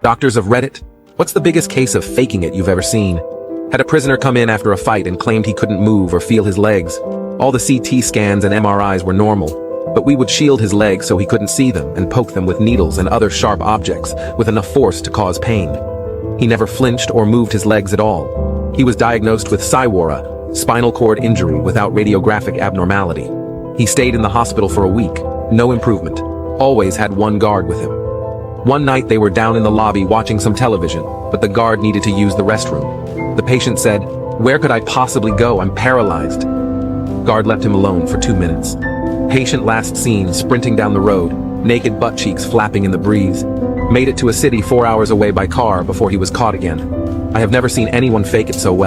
Doctors of Reddit, what's the biggest case of faking it you've ever seen? Had a prisoner come in after a fight and claimed he couldn't move or feel his legs. All the CT scans and MRIs were normal, but we would shield his legs so he couldn't see them and poke them with needles and other sharp objects with enough force to cause pain. He never flinched or moved his legs at all. He was diagnosed with SIWORA, spinal cord injury without radiographic abnormality. He stayed in the hospital for a week, no improvement, always had one guard with him. One night they were down in the lobby watching some television, but the guard needed to use the restroom. The patient said, "Where could I possibly go? I'm paralyzed." Guard left him alone for 2 minutes. Patient last seen sprinting down the road, naked butt cheeks flapping in the breeze. Made it to a city 4 hours away by car before he was caught again. I have never seen anyone fake it so well.